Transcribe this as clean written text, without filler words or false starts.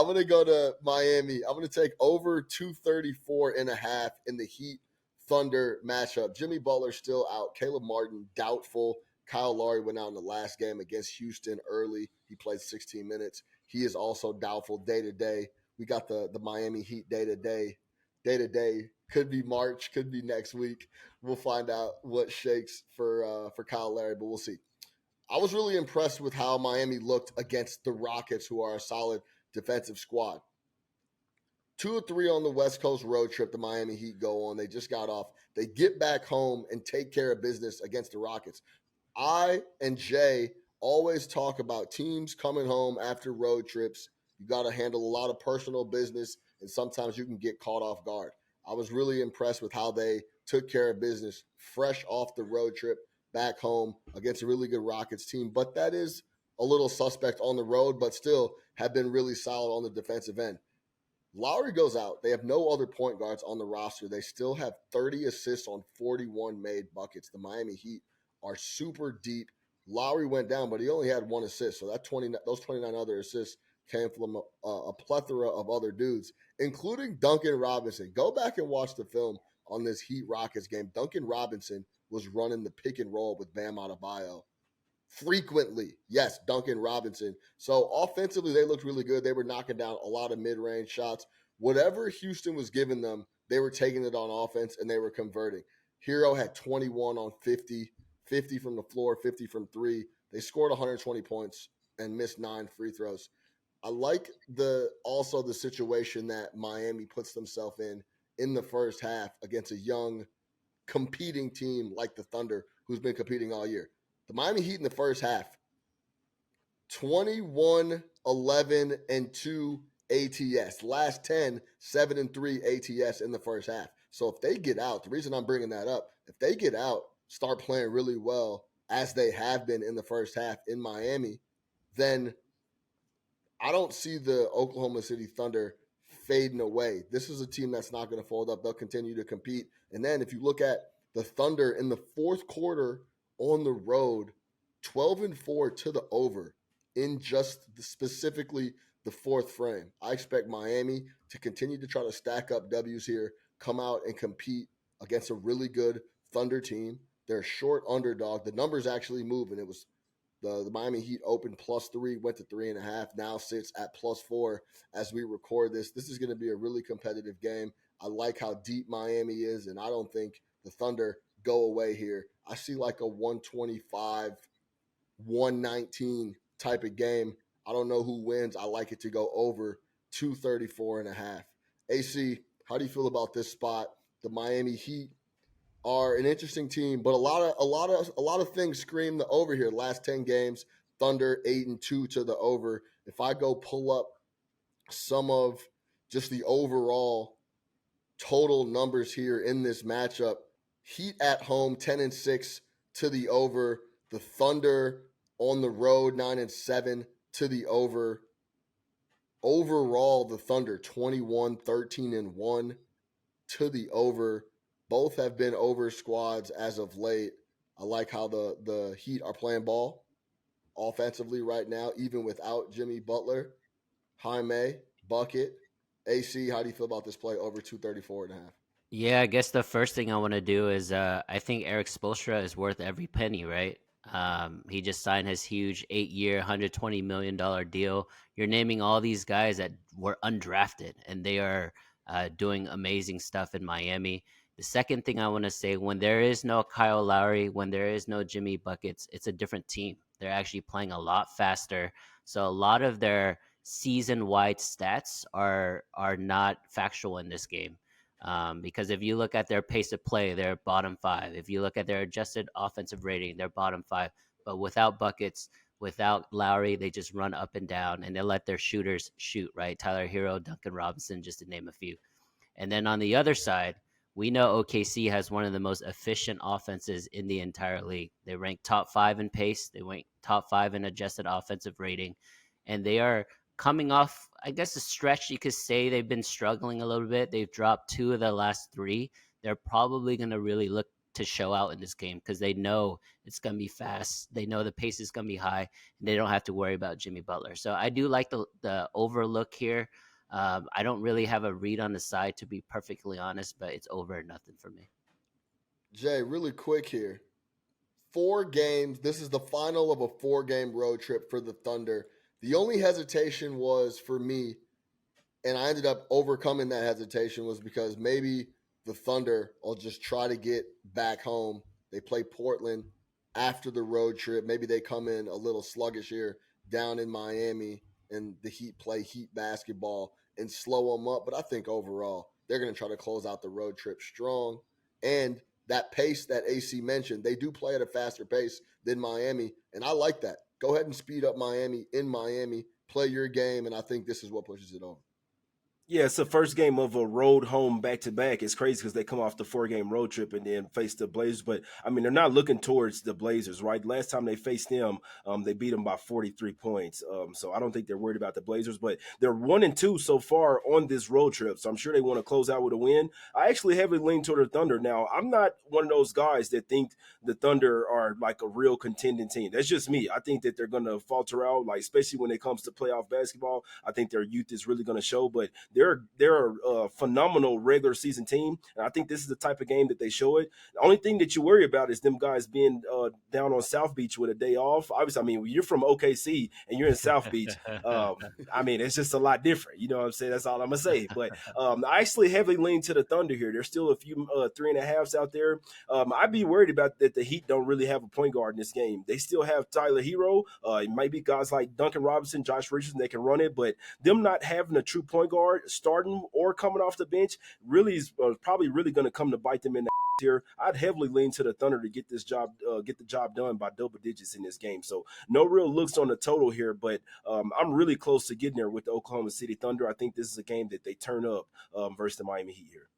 I'm going to go to Miami. I'm going to take over 234.5 in the Heat Thunder matchup. Jimmy Butler still out. Caleb Martin doubtful. Kyle Lowry went out in the last game against Houston early. He played 16 minutes. He is also doubtful day to day. We got the Miami Heat day to day. Day to day could be March, could be next week. We'll find out what shakes for Kyle Lowry, but we'll see. I was really impressed with how Miami looked against the Rockets, who are a solid defensive squad. 2 or 3 on the West Coast road trip the Miami Heat go on. They just got off. They get back home and take care of business against the Rockets. I and Jay always talk about teams coming home after road trips. You got to handle a lot of personal business, and sometimes you can get caught off guard. I was really impressed with how they took care of business fresh off the road trip back home against a really good Rockets team. But that is a little suspect on the road, but still have been really solid on the defensive end. Lowry goes out. They have no other point guards on the roster. They still have 30 assists on 41 made buckets. The Miami Heat are super deep. Lowry went down, but he only had 1 assist. So those 29 other assists came from a plethora of other dudes, including Duncan Robinson. Go back and watch the film on this Heat Rockets game. Duncan Robinson was running the pick and roll with Bam Adebayo frequently. Yes, Duncan Robinson. So offensively, they looked really good. They were knocking down a lot of mid-range shots. Whatever Houston was giving them, they were taking it on offense, and they were converting. Hero had 21 on 50, 50 from the floor, 50 from 3. They scored 120 points and missed 9 free throws. I like also the situation that Miami puts themselves in the first half against a young competing team like the Thunder, who's been competing all year. The Miami Heat in the first half, 21, 11, and 2 ATS. Last 10, 7 and 3 ATS in the first half. So if they get out, the reason I'm bringing that up, if they get out, start playing really well as they have been in the first half in Miami, then I don't see the Oklahoma City Thunder fading away. This is a team that's not going to fold up. They'll continue to compete. And then if you look at the Thunder in the fourth quarter on the road, 12-4 to the over in just specifically the fourth frame. I expect Miami to continue to try to stack up W's here, come out and compete against a really good Thunder team. They're a short underdog. The numbers actually move, and it was the Miami Heat opened +3, went to 3.5, now sits at +4 as we record this. This is going to be a really competitive game. I like how deep Miami is, and I don't think the Thunder go away here. I see like a 125, 119 type of game. I don't know who wins. I like it to go over 234.5. AC, how do you feel about this spot? The Miami Heat are an interesting team, but a lot of things scream the over here. Last 10 games, Thunder 8-2 to the over. If I go pull up some of just the overall total numbers here in this matchup, Heat at home 10-6 to the over. The Thunder on the road 9-7 to the over. Overall, the Thunder 21-13-1 to the over. Both have been over squads as of late. I like how the Heat are playing ball offensively right now, even without Jimmy Butler. Jaime, bucket. AC, how do you feel about this play over 234.5? Yeah, I guess the first thing I want to do is I think Eric Spoelstra is worth every penny, right? He just signed his huge 8-year, $120 million deal. You're naming all these guys that were undrafted, and they are doing amazing stuff in Miami. The second thing I want to say, when there is no Kyle Lowry, when there is no Jimmy Buckets, it's a different team. They're actually playing a lot faster. So a lot of their season-wide stats are not factual in this game. Because if you look at their pace of play, they're bottom 5. If you look at their adjusted offensive rating, they're bottom 5. But without buckets, without Lowry, they just run up and down, and they let their shooters shoot, right? Tyler Hero, Duncan Robinson, just to name a few. And then on the other side, we know OKC has one of the most efficient offenses in the entire league. They rank top 5 in pace. They rank top 5 in adjusted offensive rating. And they are coming off, I guess, a stretch. You could say they've been struggling a little bit. They've dropped 2 of the last 3. They're probably going to really look to show out in this game because they know it's going to be fast. They know the pace is going to be high, and they don't have to worry about Jimmy Butler. So I do like the overlook here. I don't really have a read on the side, to be perfectly honest, but it's over and nothing for me. Jay, really quick here. 4 games. This is the final of a 4-game road trip for the Thunder. The only hesitation was for me, and I ended up overcoming that hesitation, was because maybe the Thunder will just try to get back home. They play Portland after the road trip. Maybe they come in a little sluggish here down in Miami, and the Heat play Heat basketball and slow them up. But I think overall, they're going to try to close out the road trip strong. And that pace that AC mentioned, they do play at a faster pace than Miami, and I like that. Go ahead and speed up Miami in Miami, play your game, and I think this is what pushes it over. Yeah, it's the first game of a road home back to back. It's crazy because they come off the 4-game road trip and then face the Blazers. But I mean, they're not looking towards the Blazers, right? Last time they faced them, they beat them by 43 points. So I don't think they're worried about the Blazers. But they're 1-2 so far on this road trip. So I'm sure they want to close out with a win. I actually heavily lean toward the Thunder. Now, I'm not one of those guys that think the Thunder are like a real contending team. That's just me. I think that they're going to falter out, like especially when it comes to playoff basketball. I think their youth is really going to show, but they're a phenomenal regular season team, and I think this is the type of game that they show it. The only thing that you worry about is them guys being down on South Beach with a day off. Obviously, I mean, when you're from OKC and you're in South Beach, I mean, it's just a lot different. You know what I'm saying? That's all I'm gonna say. But I actually heavily lean to the Thunder here. There's still a few 3.5s out there. I'd be worried about that the Heat don't really have a point guard in this game. They still have Tyler Hero. It might be guys like Duncan Robinson, Josh Richardson. They can run it, but them not having a true point guard starting or coming off the bench really is probably really going to come to bite them in the here. I'd heavily lean to the Thunder to get the job done by double digits in this game. So no real looks on the total here, but I'm really close to getting there with the Oklahoma City Thunder. I think this is a game that they turn up versus the Miami Heat here.